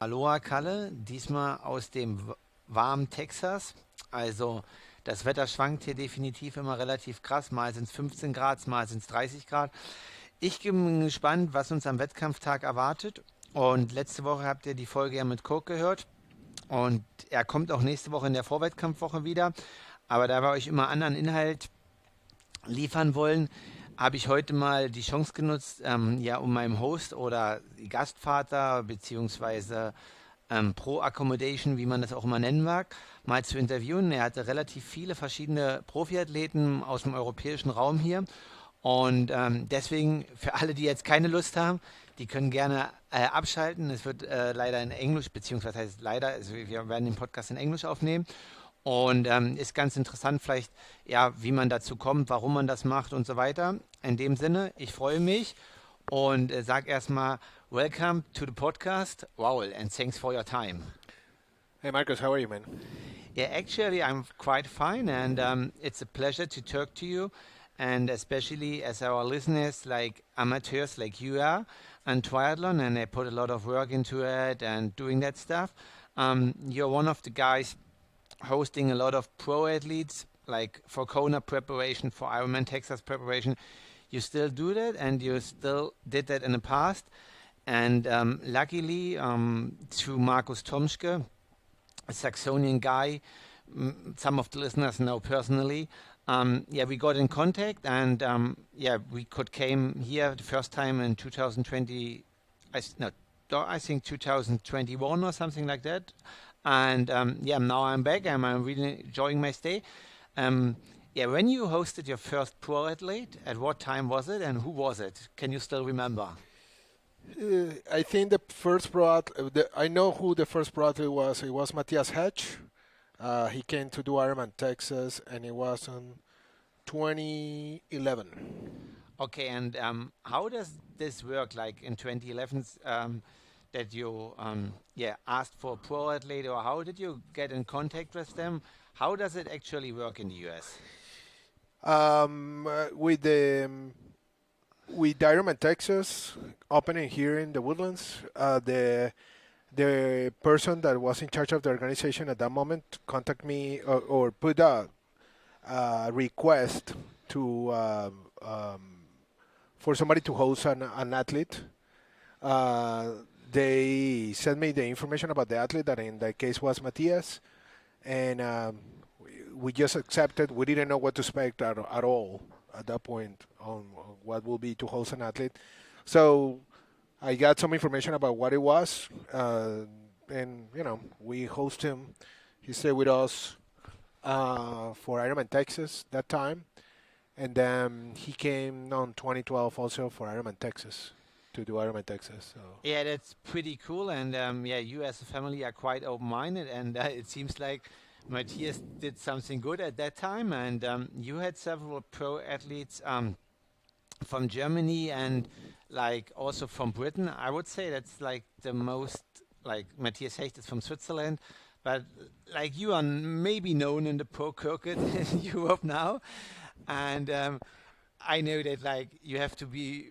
Aloha Kalle, diesmal aus dem warmen Texas. Also das Wetter schwankt hier definitiv immer relativ krass. Mal sind es 15 Grad, mal sind es 30 Grad. Ich bin gespannt, was uns am Wettkampftag erwartet. Und letzte Woche habt ihr die Folge ja mit Kurt gehört. Und er kommt auch nächste Woche in der Vorwettkampfwoche wieder. Aber da wir euch immer anderen Inhalt liefern wollen, habe ich heute mal die Chance genutzt, ja, um meinem Host oder Gastvater beziehungsweise Pro Accommodation, wie man das auch immer nennen mag, mal zu interviewen. Er hatte relativ viele verschiedene Profiathleten aus dem europäischen Raum hier. Und deswegen, für alle, die jetzt keine Lust haben, die können gerne abschalten. Es wird leider in Englisch, beziehungsweise heißt leider, also wir werden den Podcast in Englisch aufnehmen. Und ist ganz interessant vielleicht, ja, wie man dazu kommt, warum man das macht und so weiter. In dem Sinne, ich freue mich und sag erstmal Welcome to the podcast, Raúl, and thanks for your time. Hey Marcus, how are you, man? Yeah, actually, I'm quite fine, and it's a pleasure to talk to you, and especially as our listeners, like amateurs like you are, and triathlon, and they put a lot of work into it and doing that stuff. You're one of the guys hosting a lot of pro athletes, like for Kona preparation, for Ironman Texas preparation. You still do that, and you still did that in the past. And luckily, through Markus Thomschke, a Saxonian guy, some of the listeners know personally. Yeah, we got in contact, and yeah, we could came here the first time in 2020. No, I think 2021 or something like that. And yeah, now I'm back and I'm really enjoying my stay. Yeah, when you hosted your first pro athlete, at what time was it and who was it? Can you still remember? I think the first I know who the first pro athlete was. It was Matthias Hedge. He came to do Ironman Texas, and it was in 2011. Okay, and how does this work? Like in 2011, that you yeah asked for a pro athlete, or how did you get in contact with them? How does it actually work in the US? With the Ironman Texas opening here in the Woodlands, the person that was in charge of the organization at that moment contacted me or put a request to for somebody to host an athlete. Uh, they sent me the information about the athlete that in that case was Matthias, and we just accepted. We didn't know what to expect at all at that point on what will be to host an athlete. So I got some information about what it was, and we host him. He stayed with us for Ironman Texas that time, and then he came on 2012 also for Ironman Texas to do Ironman Texas. So Yeah, that's pretty cool. And yeah, you as a family are quite open-minded, and it seems like Matthias did something good at that time. And you had several pro athletes from Germany and like also from Britain. I would say that's like the most like Matthias Hecht is from Switzerland, but like you are maybe known in the pro circuit in Europe now, and I know that like you have to be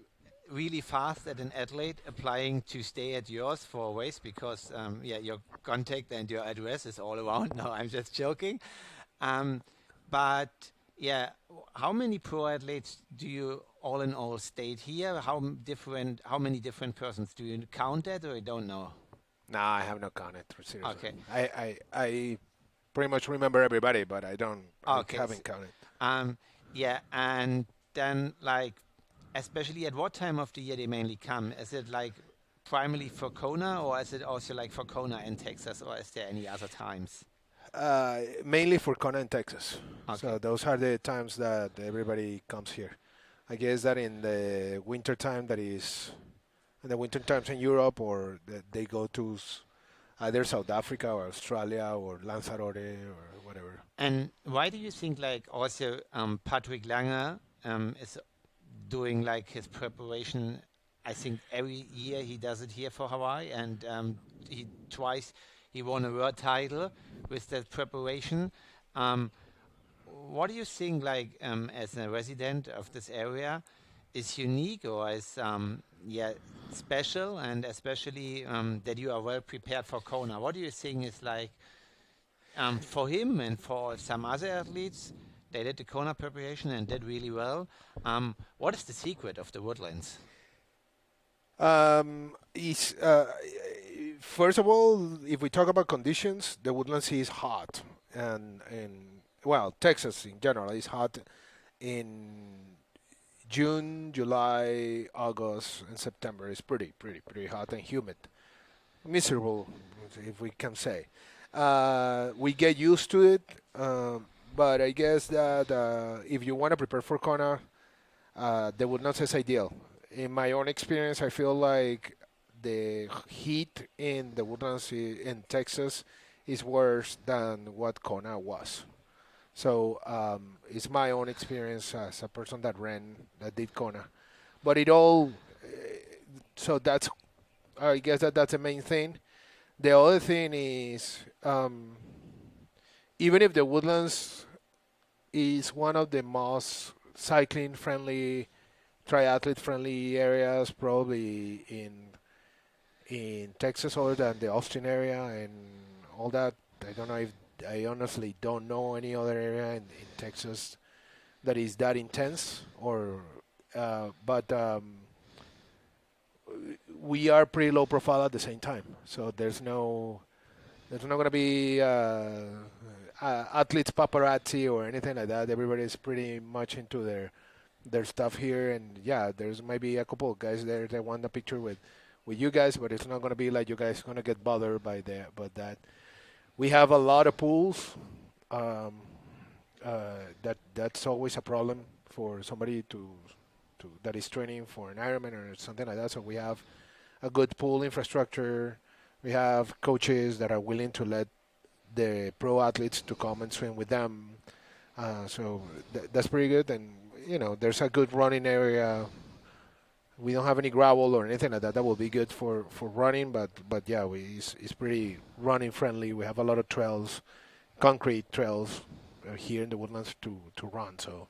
really fast at an athlete applying to stay at yours for a race because yeah your contact and your address is all around. No, I'm just joking. Um, but yeah, how many pro athletes do you all in all state here? How many different persons do you count that or you don't know? nah, I have not counted seriously. Okay, I pretty much remember everybody, but I okay. haven't counted. Um, yeah, and then like, especially at what time of the year they mainly come? Is it like primarily for Kona, or is it also like for Kona and Texas, or is there any other times? Mainly for Kona and Texas. Okay. So those are the times that everybody comes here. I guess that in the winter time, that is, in the winter times in Europe, or that they go to either South Africa or Australia or Lanzarote or whatever. And why do you think like also Patrick Lange is doing like his preparation? I think every year he does it here for Hawaii, and he twice he won a world title with that preparation. Um, what do you think, like as a resident of this area, is unique or is special, and especially that you are well prepared for Kona. What do you think is like for him and for some other athletes? They did the Kona preparation and did really well. What is the secret of the Woodlands? Is first of all, if we talk about conditions, the Woodlands is hot, and well, Texas in general is hot in June, July, August, and September. It's pretty hot and humid, miserable, if we can say. We get used to it, but I guess that if you want to prepare for Kona, the Woodlands is ideal. In my own experience, I feel like the heat in the Woodlands in Texas is worse than what Kona was. So it's my own experience as a person that did Kona. But it all, so that's, I guess that's the main thing. The other thing is, even if the Woodlands is one of the most cycling friendly, triathlete friendly areas probably in Texas, other than the Austin area and all that. I don't know if I honestly don't know any other area in Texas that is that intense, or but we are pretty low profile at the same time. So there's not going to be athletes paparazzi or anything like that. Everybody's pretty much into their stuff here, and yeah, there's maybe a couple of guys there that want a picture with you guys, but it's not going to be like you guys going to get bothered by that. We have a lot of pools. That's always a problem for somebody to that is training for an Ironman or something like that. So we have a good pool infrastructure. We have coaches that are willing to let the pro athletes to come and swim with them. So that's pretty good. And there's a good running area. We don't have any gravel or anything like that. That will be good for running, but yeah, it's pretty running friendly. We have a lot of trails, concrete trails here in the Woodlands to run. So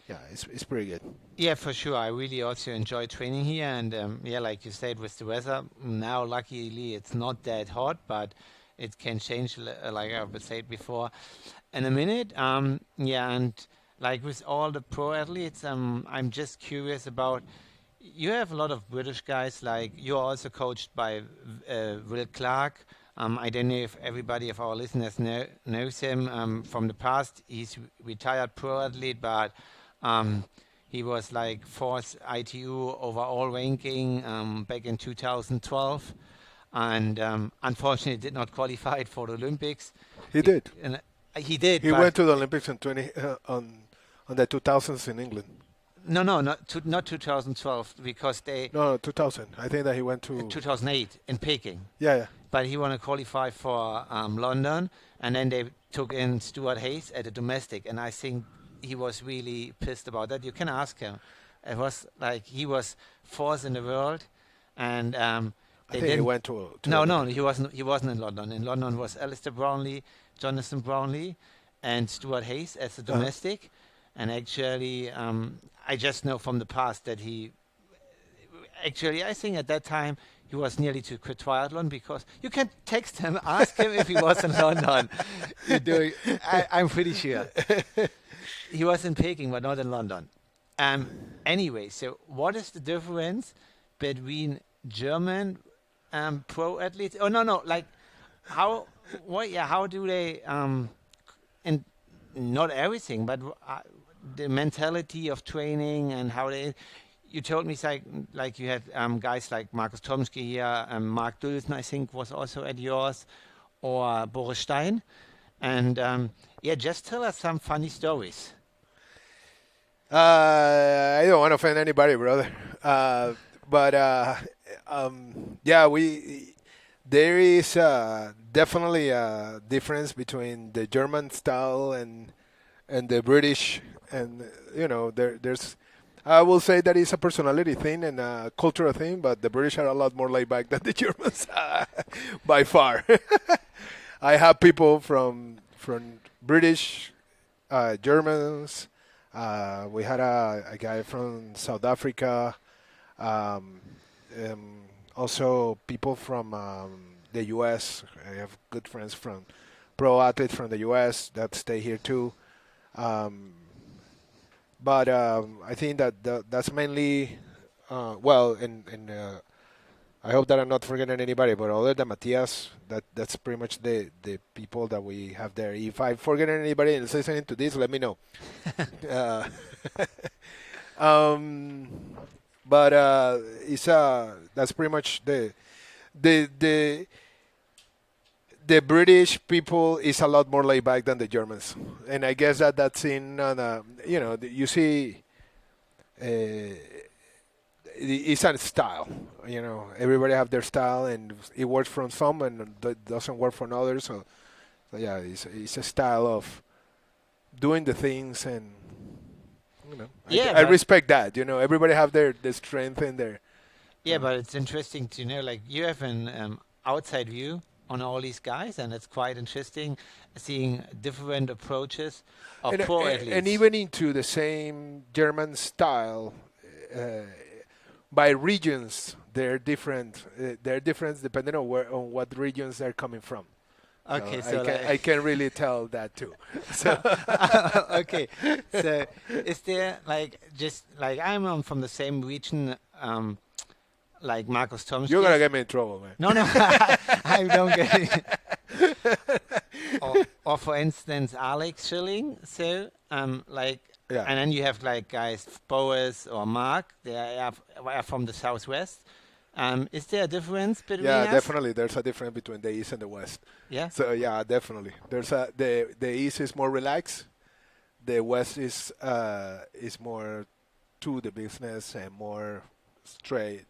yeah, it's pretty good. Yeah, for sure. I really also enjoy training here, and like you said, with the weather now, luckily it's not that hot, but it can change, like I said before, in a minute. And like with all the pro athletes, I'm just curious about. You have a lot of British guys, like you're also coached by Will Clark. I don't know if everybody of our listeners knows him from the past. He's retired pro athlete, but he was like fourth ITU overall ranking back in 2012, and unfortunately did not qualify for the Olympics. He did. He did. He went to the Olympics in on the 2000s in England. No, not 2012, because they... No, 2000. I think that he went to... 2008 in Peking. Yeah. But he wanted to qualify for London, and then they took in Stuart Hayes at a domestic, and I think he was really pissed about that. You can ask him. It was like he was fourth in the world, and I think he went to No, he wasn't. He wasn't in London. In London was Alistair Brownlee, Jonathan Brownlee, and Stuart Hayes as a domestic. And actually, I just know from the past that I think at that time he was nearly to quit triathlon, because you can text him, ask him if he was in London. I'm pretty sure. He was in Peking, but not in London. Anyway, so what is the difference between German pro athletes? Oh, no, like how do they, and not everything, but the mentality of training and how they... You told me like you had guys like Markus Thomschke here, Mark Dulsen, I think, was also at yours, or Boris Stein. And just tell us some funny stories. I don't want to offend anybody, brother. But there is definitely a difference between the German style and the British, and there's. I will say that it's a personality thing and a cultural thing, but the British are a lot more laid back than the Germans, by far. I have people from British, Germans, We had a guy from South Africa. Um, Also, people from the U.S. I have good friends from pro athletes from the U.S. that stay here too. Um, but I think that that's mainly well, and I hope that I'm not forgetting anybody. But other than Matias, that's pretty much the people that we have there. If I forget anybody and listening to this, let me know. uh, um, but it's that's pretty much the the the British people is a lot more laid back than the Germans, and I guess that that's in you see it's a style. Everybody have their style, and it works for some, and it doesn't work for others. So yeah, it's a style of doing the things, and Yeah, I but respect that. Everybody have their strength and their. yeah, but it's interesting to know, like you have an outside view on all these guys, and it's quite interesting seeing different approaches of pro And athletes. even into the same German style, uh, by regions, they're different. They're different depending on what regions they're coming from. Okay, So so I can really tell that too. So okay, so is there like just like I'm from the same region, like Markus you're gonna Thomschke? get me in trouble, man. No, no, I don't get it. Or for instance, Alex Schilling. So, like, Yeah. and then you have like guys Boas or Mark. Are from the southwest. Is there a difference between Yeah, us? definitely. There's a difference between the East and the West. Yeah. So yeah, definitely. There's the East is more relaxed. The West is more to the business and more straight.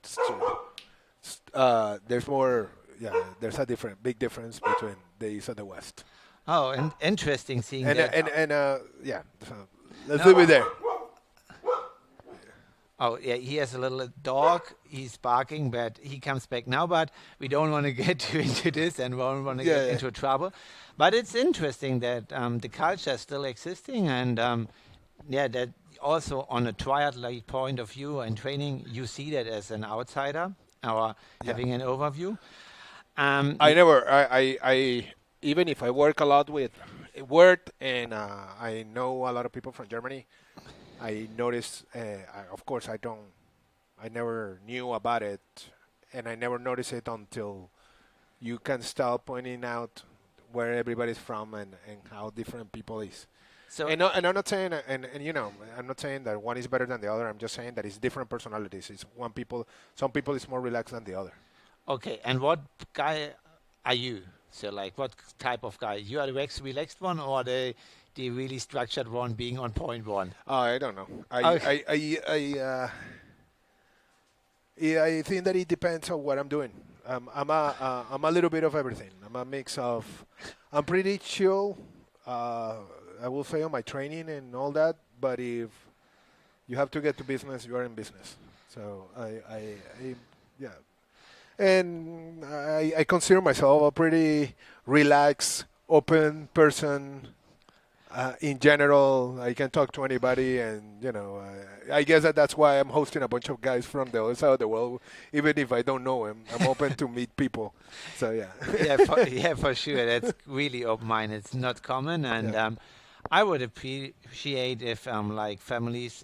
There's more. Yeah, there's a big difference between the East and the West. Oh, and interesting seeing And that. yeah. So let's No. leave it there. Oh, yeah, he has a little dog. He's barking, but he comes back now. But we don't want to get too into this and don't want to Yeah, get yeah. into trouble. But it's interesting that the culture is still existing, and yeah, that also on a triathlete point of view and training, you see that as an outsider or Yeah. having an overview. I never. I even if I work a lot with Word and I know a lot of people from Germany. I noticed. Of course, I never knew about it, and I never noticed it until you can start pointing out where everybody's from and how different people is. So And I'm not saying I'm not saying that one is better than the other. I'm just saying that it's different personalities. Some people is more relaxed than the other. okay, and what guy are you? So like, what type of guy? You are the relaxed one, or the really structured one, being on point one? I don't know. Okay. I think that it depends on what I'm doing. I'm a little bit of everything. I'm a mix of. I'm pretty chill. I will say on my training and all that. But if you have to get to business, you are in business. So yeah. And I consider myself a pretty relaxed, open person. In general, I can talk to anybody, and I guess that's why I'm hosting a bunch of guys from the other side of the world. Even if I don't know them, I'm open to meet people. So yeah, Yeah, for sure. That's really open-minded. It's not common, and yeah, I would appreciate if like families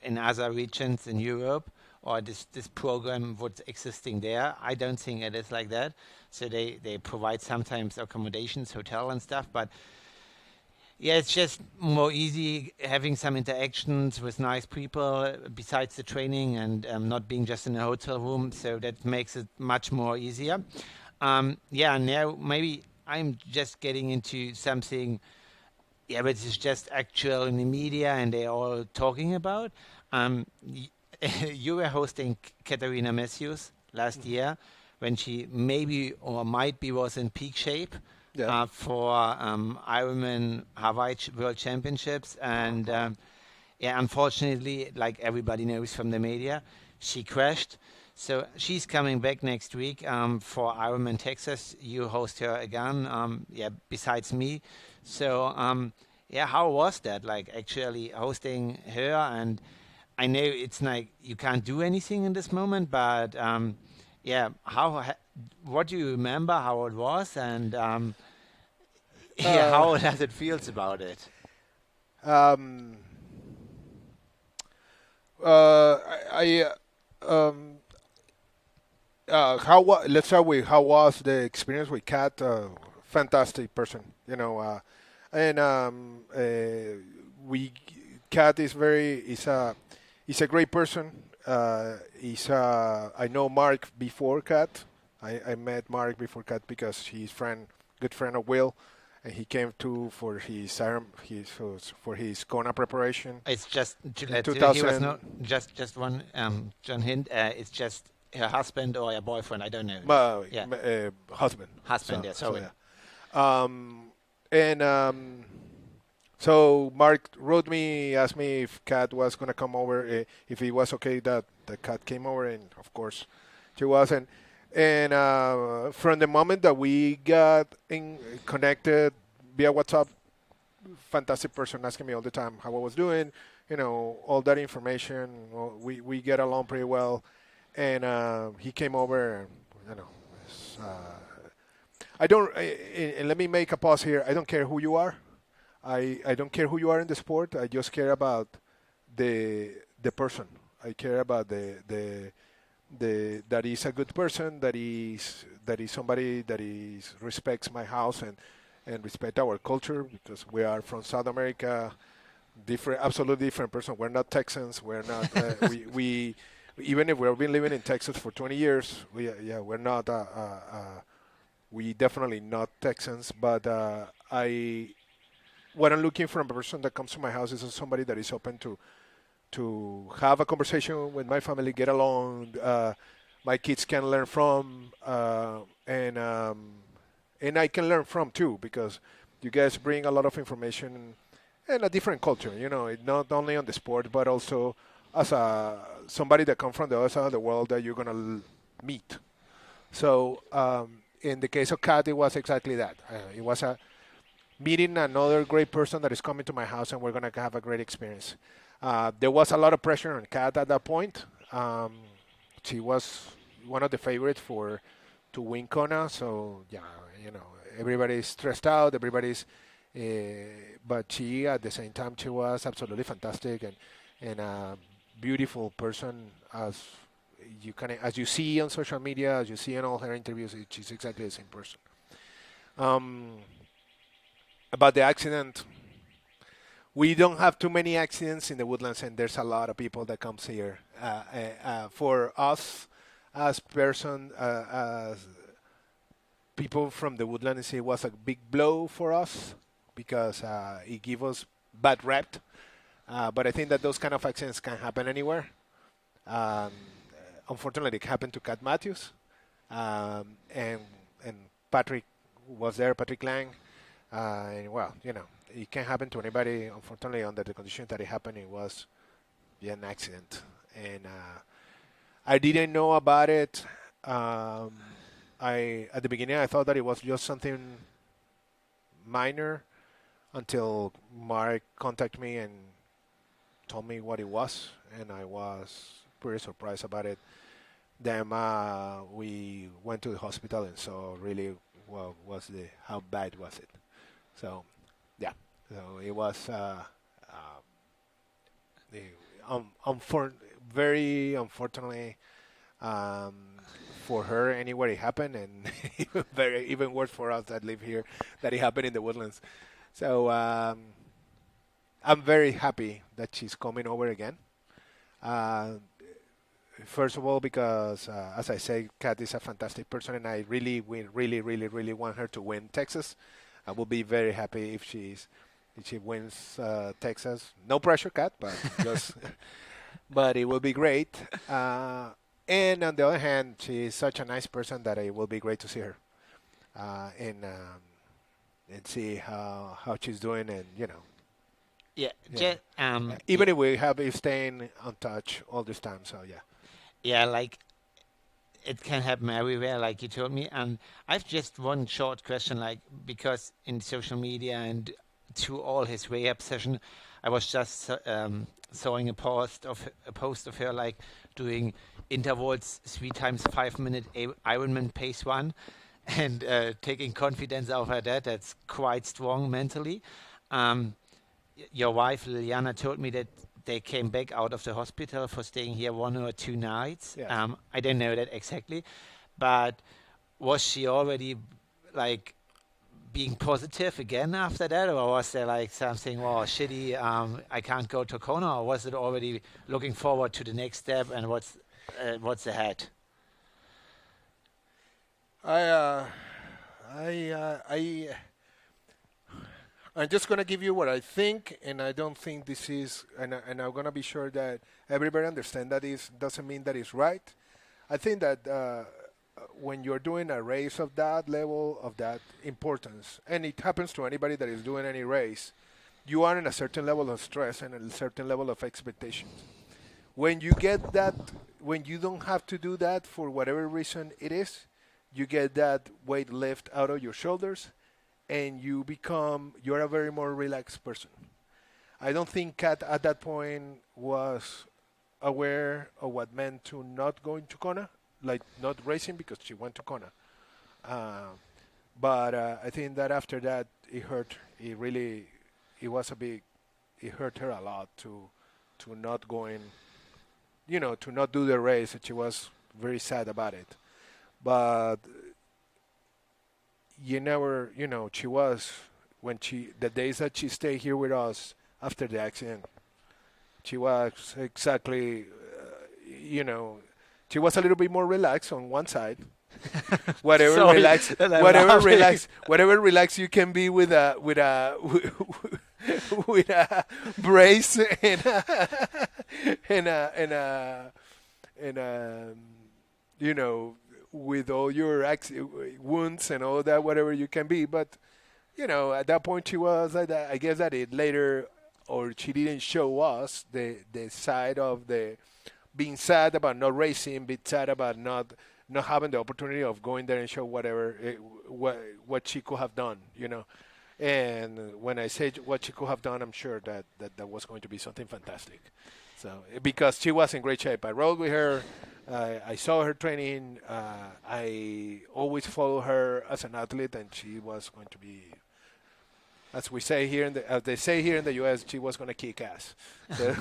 in other regions in Europe or this program was existing there. I don't think it is like that. So they provide sometimes accommodations, hotel and stuff, but yeah, it's just more easy having some interactions with nice people besides the training and not being just in a hotel room. So that makes it much more easier. Yeah, now maybe I'm just getting into something, yeah, but it's just actual in the media and they're all talking about. You were hosting Katarina Matthews last year when she maybe or might be was in peak shape yeah. for Ironman Hawaii World Championships, and yeah, unfortunately, like everybody knows from the media, she crashed. So she's coming back next week for Ironman Texas. You host her again, yeah, besides me. So Yeah, how was that? Like actually hosting her, and I know it's like you can't do anything in this moment, but yeah, what do you remember how it was, and yeah, Uh, how does it feels about it? um, um, let's start with how was the experience with Kat? Fantastic person, and we Kat is a great person. I know Mark before Kat. I met Mark before Kat because he's good friend of Will, and he came to for his Kona preparation It's just in he was not 2000. just one John Hint. It's just her husband or her boyfriend. I don't know. Yeah, Husband. husband. Yeah, So sorry. yeah. And so Mark wrote me, asked me if Kat was gonna come over, if it was okay that the Kat came over, and of course, she was. And from the moment that we got connected via WhatsApp, fantastic person asking me all the time how I was doing, all that information. Well, we get along pretty well, and he came over, and you know, it's, I don't. And let me make a pause here. I don't care who you are. I don't care who you are in the sport. I just care about the person. I care about the that is a good person. That is somebody that is respects my house and respect our culture because we are from South America. Different, absolutely different person. We're not Texans. We're not. We even if we've been living in Texas for 20 years, we're not. We definitely not Texans, but what I'm looking for a person that comes to my house is somebody that is open to have a conversation with my family, get along. My kids can learn from, and I can learn from too because you guys bring a lot of information and a different culture. Not only on the sport but also as somebody that comes from the other side of the world that you're gonna meet. So in the case of Kat, it was exactly that. It was a meeting another great person that is coming to my house, and we're gonna have a great experience. There was a lot of pressure on Kat at that point. She was one of the favorites to win Kona, so yeah, everybody's stressed out. But she at the same time she was absolutely fantastic and a beautiful person as you see on social media, as you see in all her interviews. She's exactly the same person. Um, about the accident, we don't have too many accidents in the Woodlands, and there's a lot of people that comes here. For us, as people from the Woodlands, it was a big blow for us because it gave us bad rep. But I think that those kind of accidents can happen anywhere. Um, Unfortunately, it happened to Cat Matthews, and Patrick was there, Patrick Lange, and well, it can happen to anybody. Unfortunately, under the conditions that it happened, it was an accident, and I didn't know about it. Um, I at the beginning I thought that it was just something minor until Mark contacted me and told me what it was, and I was pretty surprised about it. Then we went to the hospital and saw really what was how bad was it. So yeah, so it was the, very unfortunately um, for her anywhere it happened, and even worse for us that live here that it happened in the Woodlands. So I'm very happy that she's coming over again. Uh, First of all, because as I say, Kat is a fantastic person, and I we really, really, really want her to win Texas. I will be very happy if she wins Texas. No pressure, Kat, but just but it will be great. And on the other hand, she is such a nice person that it will be great to see her and see how she's doing, and Yeah, yeah. yeah, Even if we have been staying on touch all this time, so yeah. yeah, like it can happen everywhere, like you told me. And I've just one short question, like because in social media and to all his rehab session. I was just sawing a post of her like doing intervals 3 times 5 minute Ironman pace one, and taking confidence out of that. That's quite strong mentally. Um, your wife Liliana told me that they came back out of the hospital for staying here 1 or 2 nights. Yes. I don't know that exactly, but was she already like being positive again after that, or was there like something, well, shitty, I can't go to Kona, or was it already looking forward to the next step and what's ahead? I'm just gonna give you what I think, and I don't think this is, and I'm gonna be sure that everybody understand that is doesn't mean that it's right. I think that when you're doing a race of that level, of that importance, and it happens to anybody that is doing any race, you are in a certain level of stress and a certain level of expectations. When you get that, when you don't have to do that for whatever reason it is, you get that weight lift out of your shoulders, and you're a very more relaxed person. I don't think Kat at that point was aware of what meant to not going to Kona, like not racing, because she went to Kona. But I think that after that, it hurt. It hurt her a lot to not going, to not do the race, and she was very sad about it. But she was, the days that she stayed here with us after the accident, she was exactly, she was a little bit more relaxed on one side. Whatever relax you can be with a with a brace and with all your wounds and all that, whatever you can be. But at that point she was like that. I guess that it later, or she didn't show us the side of the being sad about not racing, being sad about not having the opportunity of going there and show what she could have done, And when I say what she could have done, I'm sure that was going to be something fantastic. So because she was in great shape, I rode with her. I saw her training. I always follow her as an athlete, and she was going to be, as they say here in the U.S., she was going to kick ass. So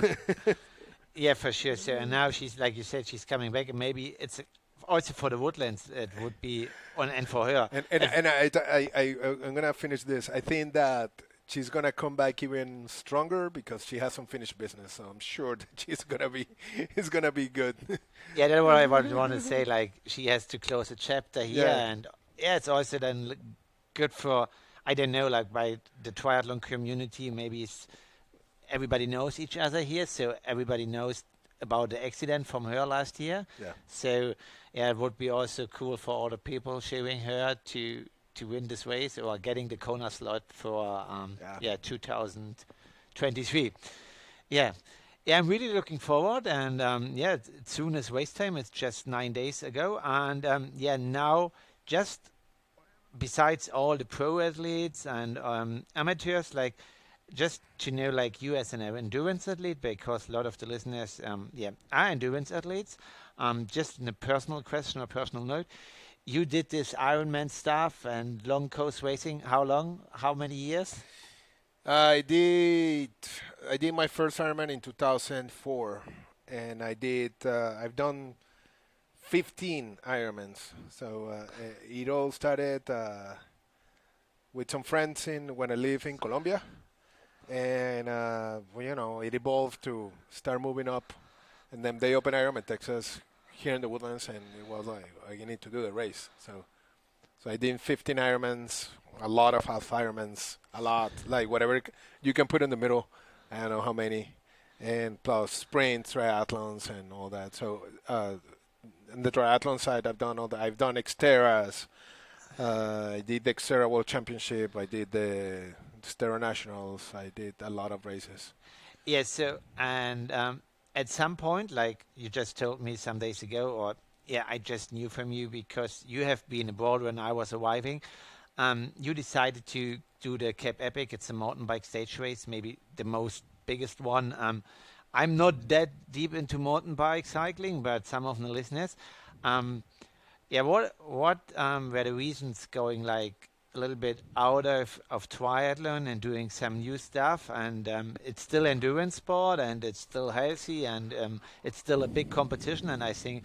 Yeah, for sure. So and now she's, like you said, she's coming back, and maybe it's also for the Woodlands. It would be and for her. And I'm gonna finish this. I think that she's gonna come back even stronger because she has some finished business. So I'm sure that it's gonna be good. Yeah, that's what I want to say. Like, she has to close a chapter here, Yeah. and it's also then good for, I don't know, like by the triathlon community. Maybe everybody knows each other here, so everybody knows about the accident from her last year. Yeah. So yeah, it would be also cool for all the people cheering her to win this race or getting the Kona slot for 2023. Yeah. Yeah, I'm really looking forward, and soon is race time. It's just 9 days ago, and now just besides all the pro athletes and amateurs, like just to know, like you as an endurance athlete, because a lot of the listeners, are endurance athletes. Just in a personal question or personal note, you did this Ironman stuff and long coast racing. How long? How many years? I did my first Ironman in 2004, and I've done 15 Ironmans. So it all started with some friends when I live in Colombia, and it evolved to start moving up, and then they opened Ironman Texas here in the Woodlands, and it was like, you need to do the race. So I did 15 Ironmans, a lot of half Ironmans, a lot, like whatever you can put in the middle. I don't know how many, and plus sprints, triathlons, and all that. So on the triathlon side, I've done all that. I've done Xterras. I did the Xterra World Championship. I did the Xterra Nationals. I did a lot of races. Yes. So and at some point, like you just told me some days ago, or I just knew from you because you have been abroad when I was arriving. You decided to do the Cape Epic. It's a mountain bike stage race, maybe the most biggest one. I'm not that deep into mountain bike cycling, but some of the listeners. Um, yeah, what were the reasons going like a little bit out of triathlon and doing some new stuff? And it's still endurance sport, and it's still healthy, and it's still a big competition. And I think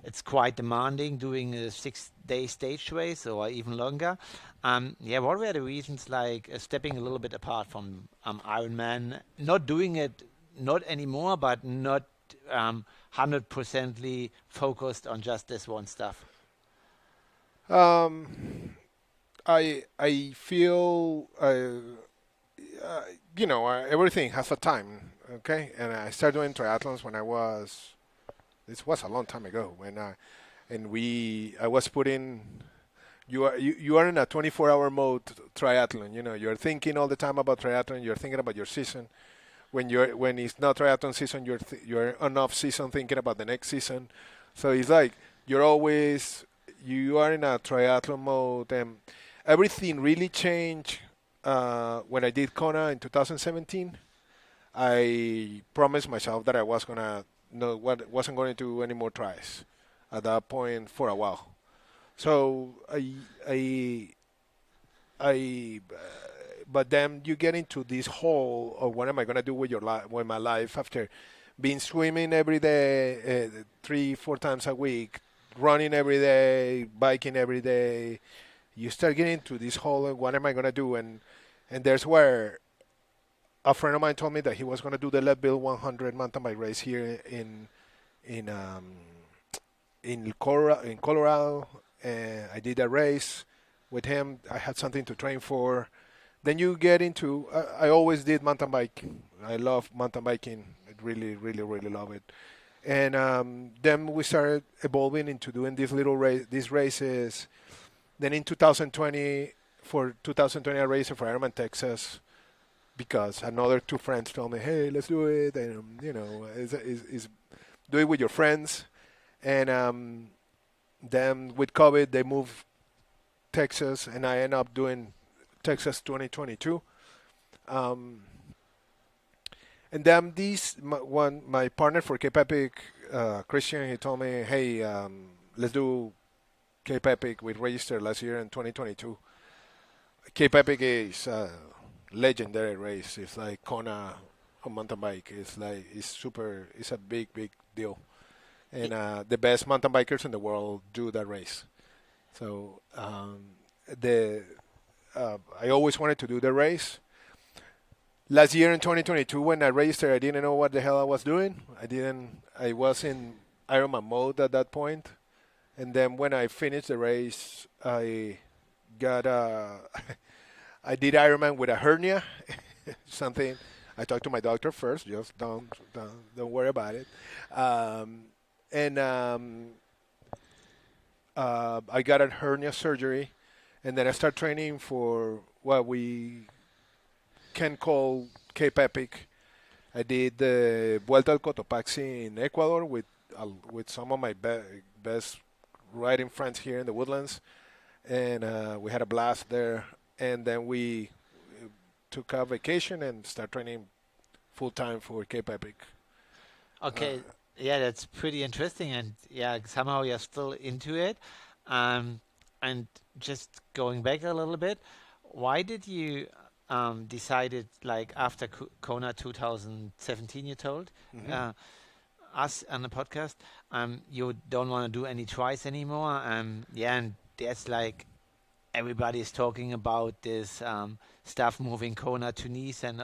it's quite demanding doing a 6 day stage race or even longer. Yeah, what were the reasons like stepping a little bit apart from Ironman, not doing it, not anymore, but not 100%ly focused on just this one stuff? Um, I feel everything has a time, okay? And I started doing triathlons when this was a long time ago I was putting. You are in a 24-hour mode triathlon. You know, you're thinking all the time about triathlon. You're thinking about your season. When it's not triathlon season, you're on off season thinking about the next season. So it's like you are in a triathlon mode, and everything really changed when I did Kona in 2017. I promised myself that I was gonna no what wasn't going to do any more tries at that point for a while. So I but then you get into this hole of what am I gonna do with with my life after being swimming every day, 3-4 times a week, running every day, biking every day. You start getting into this hole of what am I gonna do, and there's where a friend of mine told me that he was gonna do the Leadville 100 mountain bike race here in um, in Colorado. And I did a race with him. I had something to train for. Then you get into. I always did mountain biking. I love mountain biking. I really, really, really love it. And then we started evolving into doing these races. Then in 2020, I raced for Ironman Texas because another two friends told me, "Hey, let's do it." And do it with your friends. And then with COVID, they moved Texas, and I ended up doing Texas 2022. Um, and then my partner for Cape Epic, Christian, he told me, "Hey, let's do Cape Epic. We registered last year in 2022. Cape Epic is a legendary race. It's like Kona on mountain bike. It's a big, big deal. And the best mountain bikers in the world do that race. So the I always wanted to do the race. Last year in 2022, when I registered, I didn't know what the hell I was doing. I was in Ironman mode at that point. And then when I finished the race, I got I did Ironman with a hernia, something. I talked to my doctor first. Just don't worry about it. And I got a hernia surgery, and then I started training for what we can call Cape Epic. I did the Vuelta al Cotopaxi in Ecuador with some of my best riding friends here in the Woodlands, and we had a blast there. And then we took a vacation and started training full time for Cape Epic. Okay, yeah, that's pretty interesting, and yeah, somehow you're still into it. Um, and just going back a little bit, why did you decided like after Kona 2017, you told Hmm. uh, us on the podcast, you don't want to do any tries anymore. Yeah, and there's like everybody is talking about this stuff moving Kona to Nice, and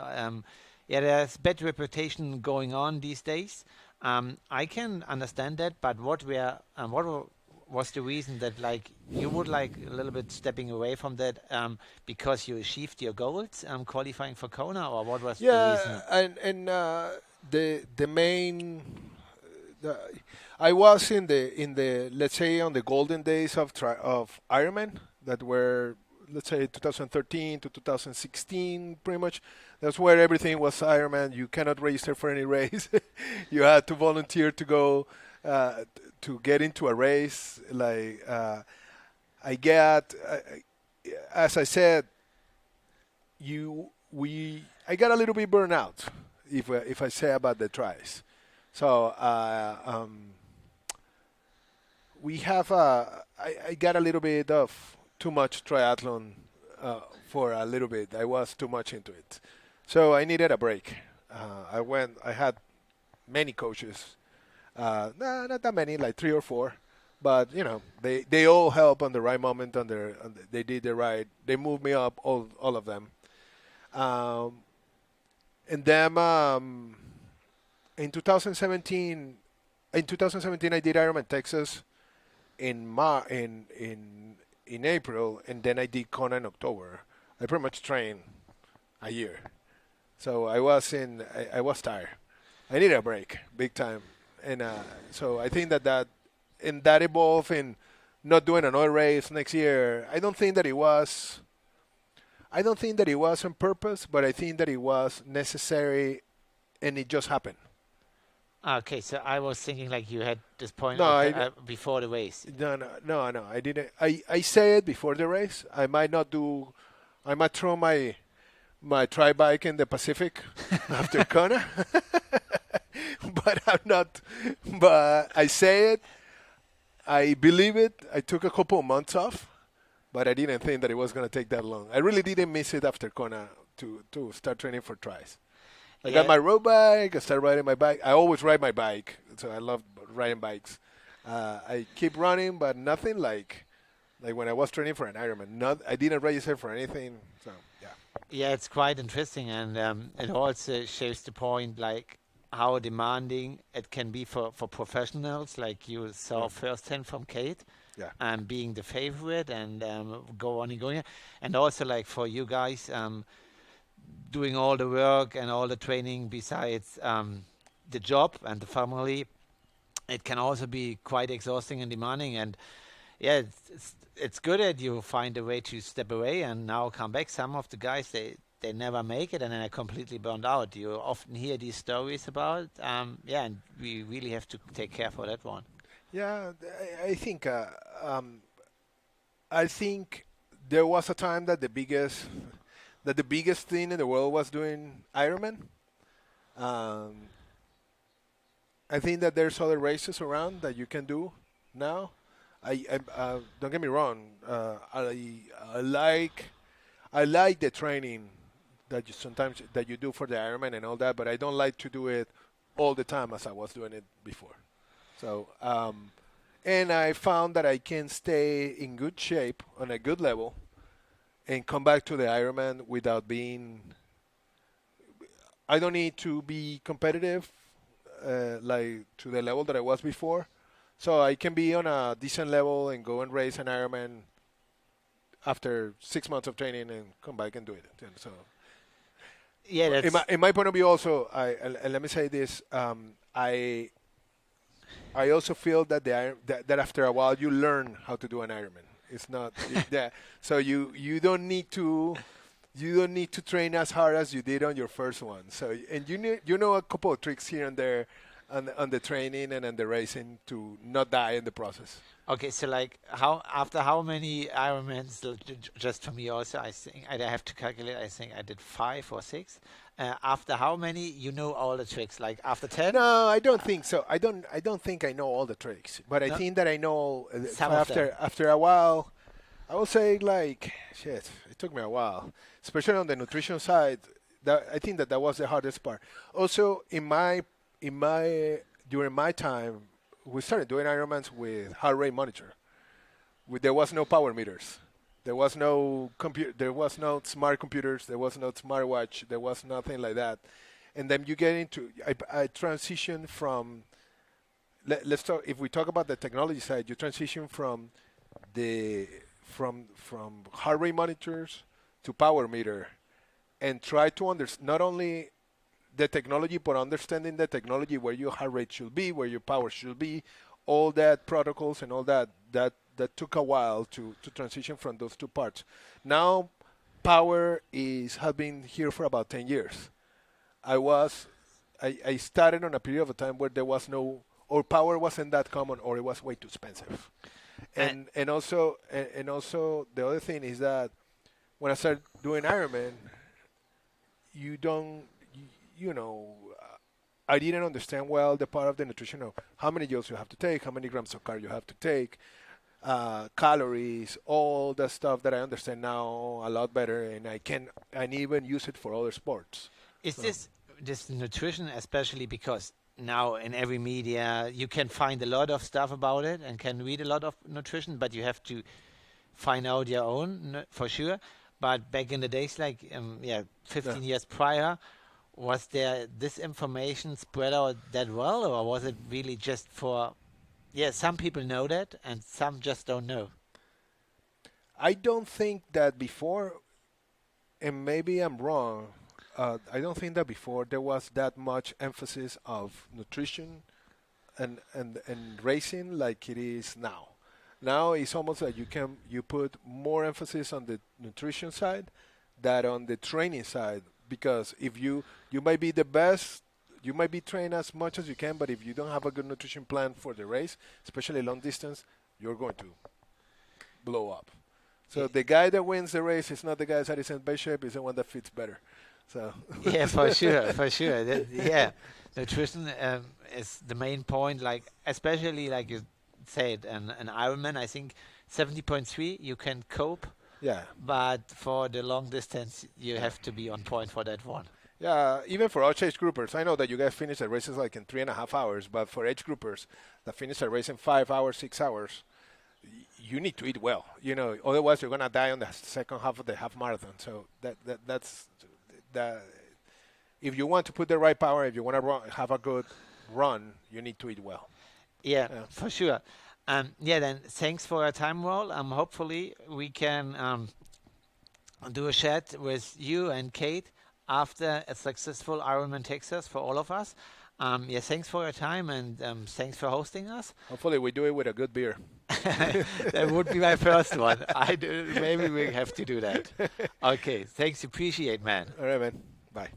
yeah, there's bad reputation going on these days. I can understand that, but was the reason that like you would like a little bit stepping away from that because you achieved your goals, qualifying for Kona, or what was the reason? Yeah, and the main the, I was in the let's say on the golden days of Ironman that were let's say 2013 to 2016 pretty much. That's where everything was Ironman. You cannot register for any race. You had to volunteer to go to get into a race. Like I get as I said, I got a little bit burned out if I say about the tries. So we have I got a little bit of too much triathlon for a little bit. I was too much into it, so I needed a break. I had many coaches, not that many, like 3 or 4, but they all help on the right moment. They did the right. They moved me up, all of them. And then in 2017, I did Ironman Texas in April, and then I did Kona in October. I pretty much trained a year, so I was tired. I needed a break, big time, and so I think that evolved in not doing an oil race next year. I don't think that it was on purpose, but I think that it was necessary, and it just happened. Okay, so I was thinking like you had this point No, before the race. No. I didn't. I say it before the race. I might throw my tri bike in the Pacific after Kona, but I'm not. But I say it. I believe it. I took a couple of months off, but I didn't think that it was going to take that long. I really didn't miss it after Kona to start training for tries. I got my road bike. I started riding my bike. I always ride my bike, so I love riding bikes. I keep running, but nothing like when I was training for an Ironman. I didn't register for anything. So yeah. Yeah, it's quite interesting, and it also shows the point like how demanding it can be for professionals, like you saw firsthand from Kate. Yeah. And being the favorite and go on and going, and also like for you guys. Doing all the work and all the training besides the job and the family, it can also be quite exhausting and demanding. And yeah, it's good that you find a way to step away and now come back. Some of the guys they never make it and then are completely burned out. You often hear these stories about and we really have to take care for that one. Yeah, I think there was a time that the biggest thing in the world was doing Ironman. I think that there's other races around that you can do now. I don't get me wrong. I like the training that you do for the Ironman and all that, but I don't like to do it all the time as I was doing it before. So and I found that I can stay in good shape on a good level and come back to the Ironman without being. I don't need to be competitive, like to the level that I was before, so I can be on a decent level and go and race an Ironman after 6 months of training and come back and do it. And so, yeah, that's in my point of view, also, let me say this: I also feel that that after a while you learn how to do an Ironman. It's not that. So you don't need to train as hard as you did on your first one. So and you know a couple of tricks here and there on the training and on the racing to not die in the process. okay. So like after how many Ironmans? Just for me also, I think I have to calculate. I think I did 5 or 6. After how many you know all the tricks? Like after 10? No, I don't think so. I don't think I know all the tricks, but I think that I know Some of them. after a while. I will say like shit. It took me a while, especially on the nutrition side. I think that was the hardest part. Also, during my time, we started doing Ironmans with heart rate monitor. There was no power meters. There was no There was no smart computers. There was no smartwatch. There was nothing like that. And then you get into. I transitioned from. Let's talk. If we talk about the technology side, you transition from heart rate monitors to power meter, and try to understand not only the technology, but understanding the technology where your heart rate should be, where your power should be, all that protocols and all that took a while to transition from those two parts. Now, power has been here for about 10 years. I started on a period of time where there was no, or power wasn't that common, or it was way too expensive. And also the other thing is that when I started doing Ironman, you don't, you know, I didn't understand well the part of the nutrition of how many joules you have to take, how many grams of carb you have to take, calories, all the stuff that I understand now a lot better, and I can and even use it for other sports. Is So, this nutrition, especially because now in every media you can find a lot of stuff about it and can read a lot of nutrition, but you have to find out your own for sure. But back in the days, like yeah. 15 years prior, was there this information spread out that well, or was it really just for, some people know that and some just don't know? I don't think that before, and maybe I'm wrong. I don't think that before there was that much emphasis of nutrition and racing like it is now. Now it's almost like you put more emphasis on the nutrition side than on the training side, because if you might be the best, you might be trained as much as you can, but if you don't have a good nutrition plan for the race, especially long distance, you're going to blow up. So the guy that wins the race is not the guy that is in best shape; it's the one that fits better. So Yeah, for sure, for sure. Yeah, nutrition is the main point. Like especially like you said, an Ironman. I think 70.3 you can cope, yeah, but for the long distance you have to be on point for that one. yeah. Even for us age groupers, I know that you guys finish the races like in 3.5 hours, but for age groupers that finish a race in 5 hours, 6 hours, you need to eat well. You know, otherwise you're gonna die on the second half of the half marathon. So that's that. If you want to put the right power, if you want to have a good run, you need to eat well. Yeah, Yeah. for sure. Then thanks for your time, Roll. Hopefully we can do a chat with you and Kate after a successful Ironman Texas for all of us. Thanks for your time and thanks for hosting us. Hopefully we do it with a good beer. That would be my first one. Maybe we have to do that. Okay, thanks. Appreciate, man. All right, man. Bye.